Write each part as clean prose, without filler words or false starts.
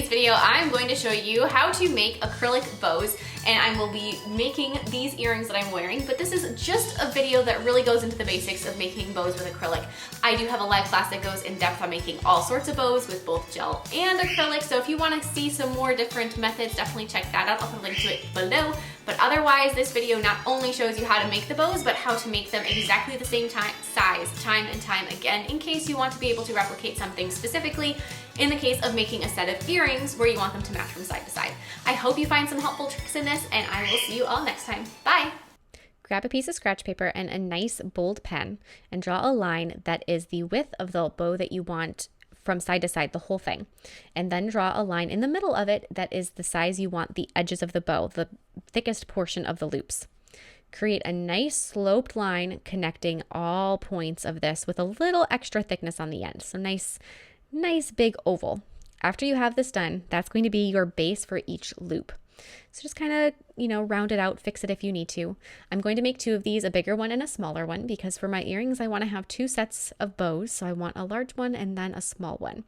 video, I'm going to show you how to make acrylic bows, and I will be making these earrings that I'm wearing, but this is just a video that really goes into the basics of making bows with acrylic. I do have a live class that goes in depth on making all sorts of bows with both gel and acrylic, so if you want to see some more different methods, definitely check that out. I'll put a link to it below. But otherwise, this video not only shows you how to make the bows, but how to make them exactly the same size, time and time again, in case you want to be able to replicate something specifically in the case of making a set of earrings where you want them to match from side to side. I hope you find some helpful tricks in this, and I will see you all next time. Bye! Grab a piece of scratch paper and a nice bold pen and draw a line that is the width of the bow that you want from side to side, the whole thing. And then draw a line in the middle of it that is the size you want the edges of the bow, the thickest portion of the loops. Create a nice sloped line connecting all points of this with a little extra thickness on the end. So nice big oval. After you have this done, that's going to be your base for each loop. So just kind of, round it out, fix it if you need to. I'm going to make two of these, a bigger one and a smaller one, because for my earrings, I want to have two sets of bows. So I want a large one and then a small one.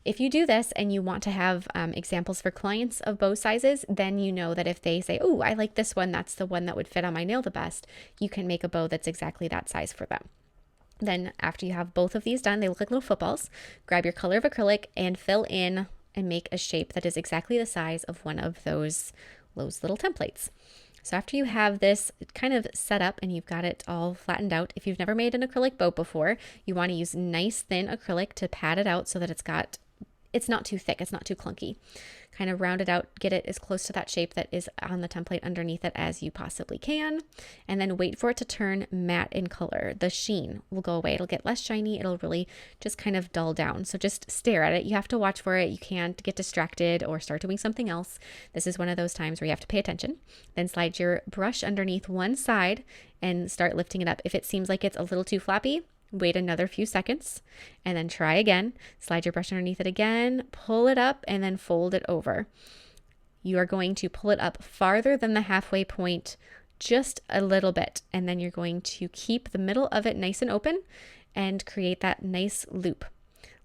If you do this and you want to have examples for clients of bow sizes, then you know that if they say, oh, I like this one, that's the one that would fit on my nail the best, you can make a bow that's exactly that size for them. Then after you have both of these done, they look like little footballs, grab your color of acrylic and fill in and make a shape that is exactly the size of one of those little templates. So after you have this kind of set up and you've got it all flattened out, if you've never made an acrylic bow before, you want to use nice thin acrylic to pad it out so that it's not too thick, it's not too clunky. Kind of round it out, get it as close to that shape that is on the template underneath it as you possibly can, and then wait for it to turn matte in color. The sheen will go away. It'll get less shiny. It'll really just kind of dull down. So just stare at it. You have to watch for it. You can't get distracted or start doing something else. This is one of those times where you have to pay attention. Then slide your brush underneath one side and start lifting it up. If it seems like it's a little too floppy, wait another few seconds and then try again. Slide your brush underneath it again, pull it up, and then fold it over. You are going to pull it up farther than the halfway point, just a little bit, and then you're going to keep the middle of it nice and open and create that nice loop.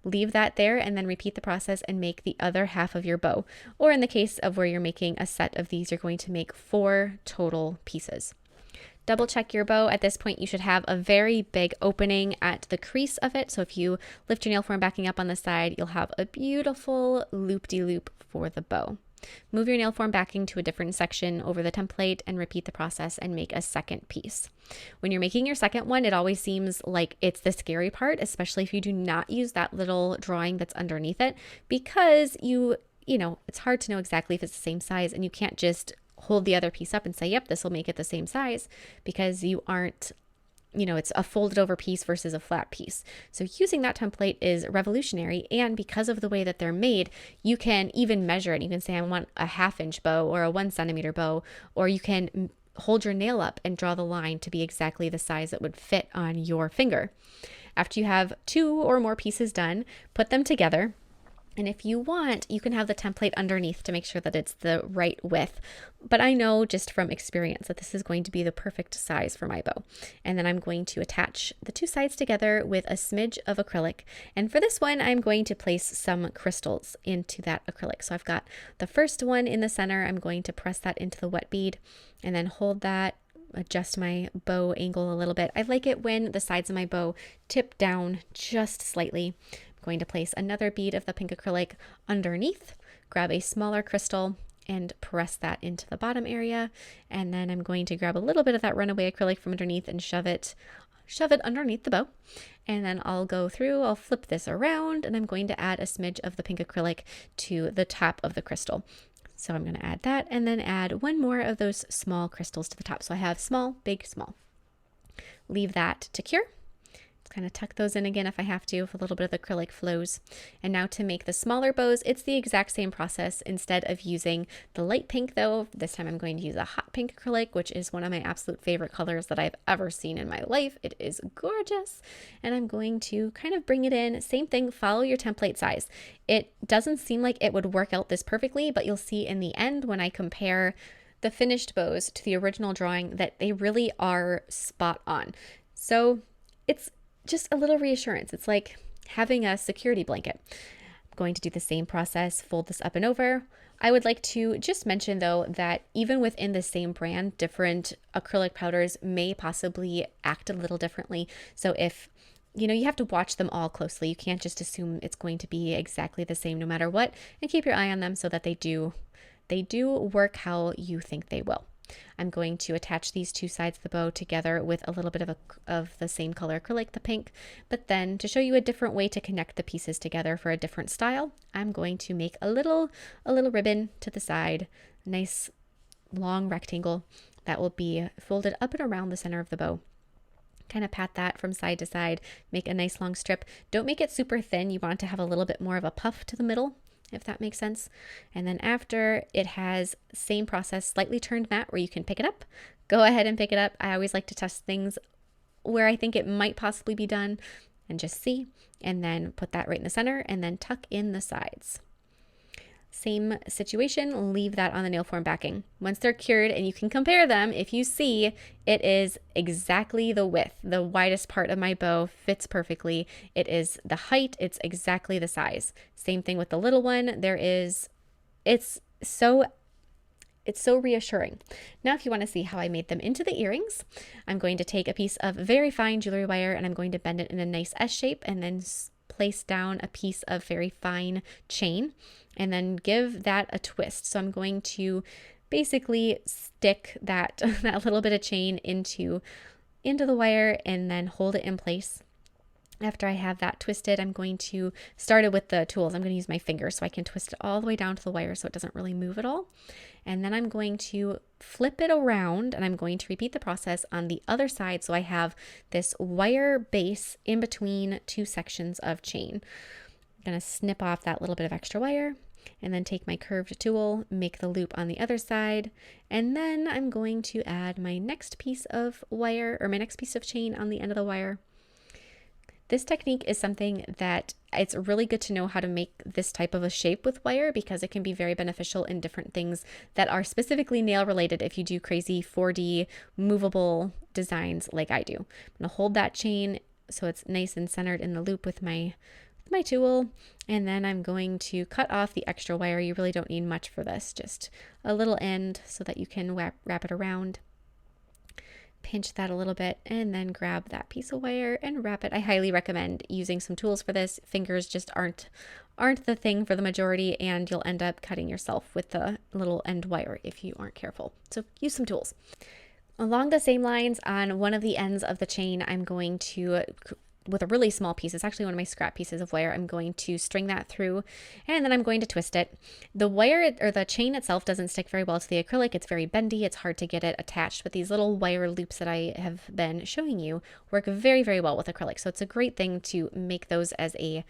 Leave that there and then repeat the process and make the other half of your bow. Or in the case of where you're making a set of these, you're going to make 4 total pieces. Double check your bow. At this point, you should have a very big opening at the crease of it. So if you lift your nail form backing up on the side, you'll have a beautiful loop-de-loop for the bow. Move your nail form backing to a different section over the template and repeat the process and make a second piece. When you're making your second one, it always seems like it's the scary part, especially if you do not use that little drawing that's underneath it, because it's hard to know exactly if it's the same size, and you can't just hold the other piece up and say, yep, this will make it the same size, because you aren't, it's a folded over piece versus a flat piece. So using that template is revolutionary. And because of the way that they're made, you can even measure it. You can say, I want a 1/2 inch bow or a 1 centimeter bow, or you can hold your nail up and draw the line to be exactly the size that would fit on your finger. After you have 2 or more pieces done, put them together. And if you want, you can have the template underneath to make sure that it's the right width. But I know just from experience that this is going to be the perfect size for my bow. And then I'm going to attach the 2 sides together with a smidge of acrylic. And for this one, I'm going to place some crystals into that acrylic. So I've got the first one in the center. I'm going to press that into the wet bead and then hold that, adjust my bow angle a little bit. I like it when the sides of my bow tip down just slightly. Going to place another bead of the pink acrylic underneath, grab a smaller crystal and press that into the bottom area. And then I'm going to grab a little bit of that runaway acrylic from underneath and shove it underneath the bow. And then I'll flip this around, and I'm going to add a smidge of the pink acrylic to the top of the crystal. So I'm going to add that and then add 1 more of those small crystals to the top. So I have small, big, small. Leave that to cure. Kind of tuck those in again if I have to, if a little bit of the acrylic flows. And now to make the smaller bows, it's the exact same process. Instead of using the light pink though, this time I'm going to use a hot pink acrylic, which is one of my absolute favorite colors that I've ever seen in my life. It is gorgeous. And I'm going to kind of bring it in. Same thing, follow your template size. It doesn't seem like it would work out this perfectly, but you'll see in the end when I compare the finished bows to the original drawing that they really are spot on. So it's just a little reassurance. It's like having a security blanket. going to do the same process, fold this up and over. I would like to just mention though that even within the same brand, different acrylic powders may possibly act a little differently. So if you have to watch them all closely. You can't just assume it's going to be exactly the same no matter what, and keep your eye on them so that they do work how you think they will. I'm going to attach these two sides of the bow together with a little bit of the same color acrylic, the pink, but then to show you a different way to connect the pieces together for a different style, I'm going to make a little ribbon to the side, nice long rectangle that will be folded up and around the center of the bow. Kind of pat that from side to side, make a nice long strip. Don't make it super thin. You want it to have a little bit more of a puff to the middle, if that makes sense. And then after, it has same process, slightly turned mat where you can pick it up. Go ahead and pick it up. I always like to test things where I think it might possibly be done and just see, and then put that right in the center and then tuck in the sides. Same situation, leave that on the nail form backing. Once they're cured and you can compare them, if you see, it is exactly the width. The widest part of my bow fits perfectly. It is the height, it's exactly the size. Same thing with the little one. It's so reassuring. Now, if you want to see how I made them into the earrings, I'm going to take a piece of very fine jewelry wire and I'm going to bend it in a nice S shape and then place down a piece of very fine chain and then give that a twist. So I'm going to basically stick that little bit of chain into the wire and then hold it in place. After I have that twisted, I'm going to start it with the tools. I'm going to use my fingers so I can twist it all the way down to the wire so it doesn't really move at all. And then I'm going to flip it around and I'm going to repeat the process on the other side. So I have this wire base in between two sections of chain. I'm going to snip off that little bit of extra wire and then take my curved tool, make the loop on the other side. And then I'm going to add my next piece of wire or my next piece of chain on the end of the wire. This technique is something that it's really good to know how to make this type of a shape with wire because it can be very beneficial in different things that are specifically nail related if you do crazy 4D movable designs like I do. I'm going to hold that chain so it's nice and centered in the loop with my tool, and then I'm going to cut off the extra wire. You really don't need much for this, just a little end so that you can wrap it around. Pinch that a little bit and then grab that piece of wire and wrap it. I highly recommend using some tools for this. Fingers just aren't the thing for the majority, and you'll end up cutting yourself with the little end wire if you aren't careful. So use some tools. Along the same lines, on one of the ends of the chain, I'm going to, with a really small piece, it's actually one of my scrap pieces of wire, I'm going to string that through and then I'm going to twist it. The wire or the chain itself doesn't stick very well to the acrylic. It's very bendy. It's hard to get it attached, but these little wire loops that I have been showing you work very, very well with acrylic. So it's a great thing to make those as a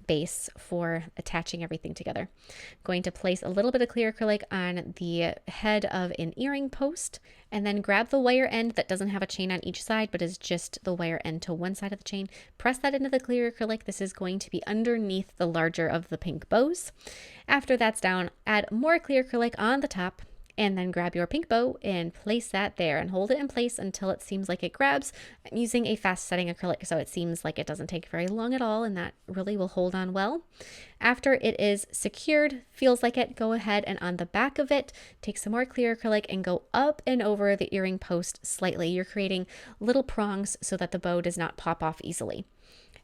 base for attaching everything together. I'm going to place a little bit of clear acrylic on the head of an earring post and then grab the wire end that doesn't have a chain on each side but is just the wire end to one side of the chain. Press that into the clear acrylic. This is going to be underneath the larger of the pink bows. After that's down, add more clear acrylic on the top and then grab your pink bow and place that there and hold it in place until it seems like it grabs. I'm using a fast setting acrylic, so it seems like it doesn't take very long at all, and that really will hold on well. After it is secured, feels like it, go ahead and on the back of it, take some more clear acrylic and go up and over the earring post slightly. You're creating little prongs so that the bow does not pop off easily.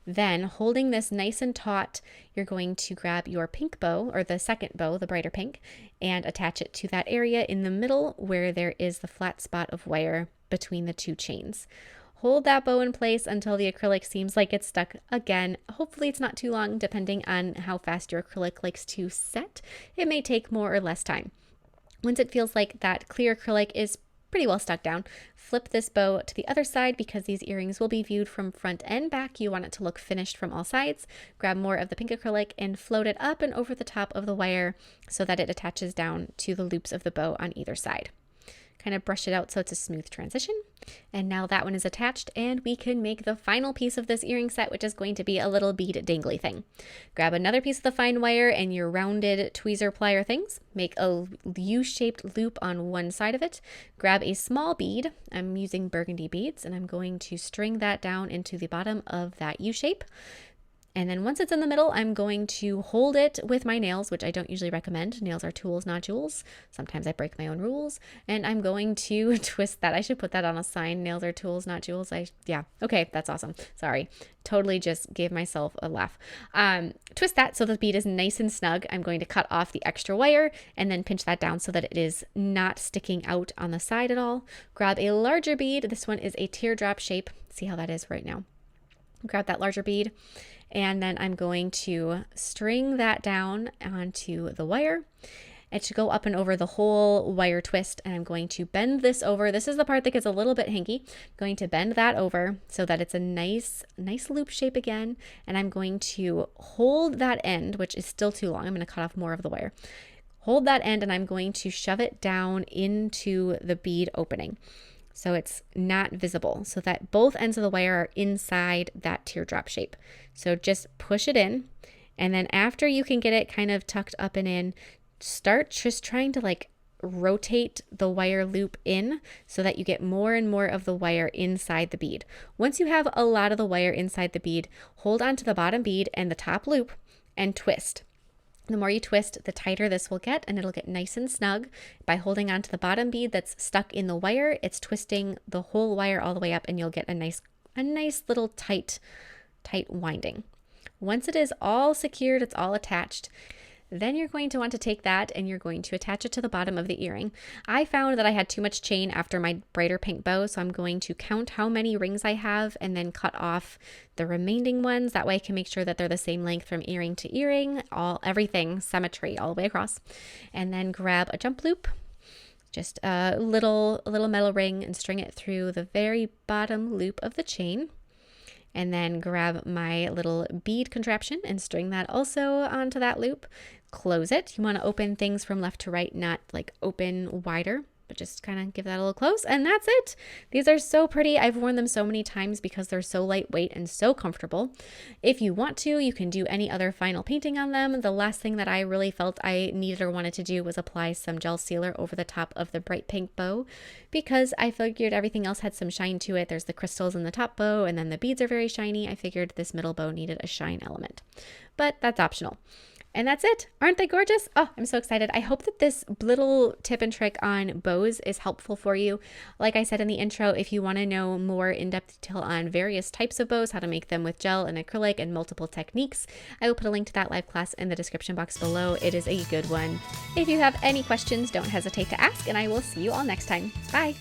Then, holding this nice and taut, you're going to grab your pink bow, or the second bow, the brighter pink, and attach it to that area in the middle where there is the flat spot of wire between the two chains. Hold that bow in place until the acrylic seems like it's stuck again. Hopefully it's not too long, depending on how fast your acrylic likes to set. It may take more or less time. Once it feels like that clear acrylic is pretty well stuck down, flip this bow to the other side because these earrings will be viewed from front and back. You want it to look finished from all sides. Grab more of the pink acrylic and float it up and over the top of the wire so that it attaches down to the loops of the bow on either side. Kind of brush it out so it's a smooth transition. And now that one is attached and we can make the final piece of this earring set, which is going to be a little bead dangly thing. Grab another piece of the fine wire and your rounded tweezer plier things. Make a U-shaped loop on one side of it. Grab a small bead. I'm using burgundy beads and I'm going to string that down into the bottom of that U shape. And then once it's in the middle, I'm going to hold it with my nails, which I don't usually recommend. Nails are tools, not jewels. Sometimes I break my own rules. And I'm going to twist that. I should put that on a sign. Nails are tools, not jewels. Yeah. Okay, that's awesome. Sorry. Totally just gave myself a laugh. Twist that so the bead is nice and snug. I'm going to cut off the extra wire and then pinch that down so that it is not sticking out on the side at all. Grab a larger bead. This one is a teardrop shape. See how that is right now. Grab that larger bead. And then I'm going to string that down onto the wire. It should go up and over the whole wire twist. And I'm going to bend this over. This is the part that gets a little bit hinky. I'm going to bend that over so that it's a nice loop shape again. And I'm going to hold that end, which is still too long. I'm going to cut off more of the wire. Hold that end and I'm going to shove it down into the bead opening, so it's not visible, so that both ends of the wire are inside that teardrop shape. So just push it in, and then after you can get it kind of tucked up and in, start just trying to like rotate the wire loop in so that you get more and more of the wire inside the bead. Once you have a lot of the wire inside the bead, hold on to the bottom bead and the top loop and twist. The more you twist, the tighter this will get, and it'll get nice and snug. By holding onto the bottom bead that's stuck in the wire, it's twisting the whole wire all the way up, and you'll get a nice little tight winding. Once it is all secured, it's all attached, then you're going to want to take that and you're going to attach it to the bottom of the earring. I found that I had too much chain after my brighter pink bow, so I'm going to count how many rings I have and then cut off the remaining ones. That way I can make sure that they're the same length from earring to earring, everything symmetry all the way across. And then grab a jump loop, just a little metal ring, and string it through the very bottom loop of the chain. And then grab my little bead contraption and string that also onto that loop. Close it. You want to open things from left to right, not like open wider, but just kind of give that a little close. And that's it. These are so pretty. I've worn them so many times because they're so lightweight and so comfortable. If you want to, you can do any other final painting on them. The last thing that I really felt I needed or wanted to do was apply some gel sealer over the top of the bright pink bow, because I figured everything else had some shine to it. There's the crystals in the top bow, and then the beads are very shiny. I figured this middle bow needed a shine element, but that's optional. And that's it. Aren't they gorgeous? Oh, I'm so excited. I hope that this little tip and trick on bows is helpful for you. Like I said in the intro, if you want to know more in-depth detail on various types of bows, how to make them with gel and acrylic and multiple techniques, I will put a link to that live class in the description box below. It is a good one. If you have any questions, don't hesitate to ask, and I will see you all next time. Bye.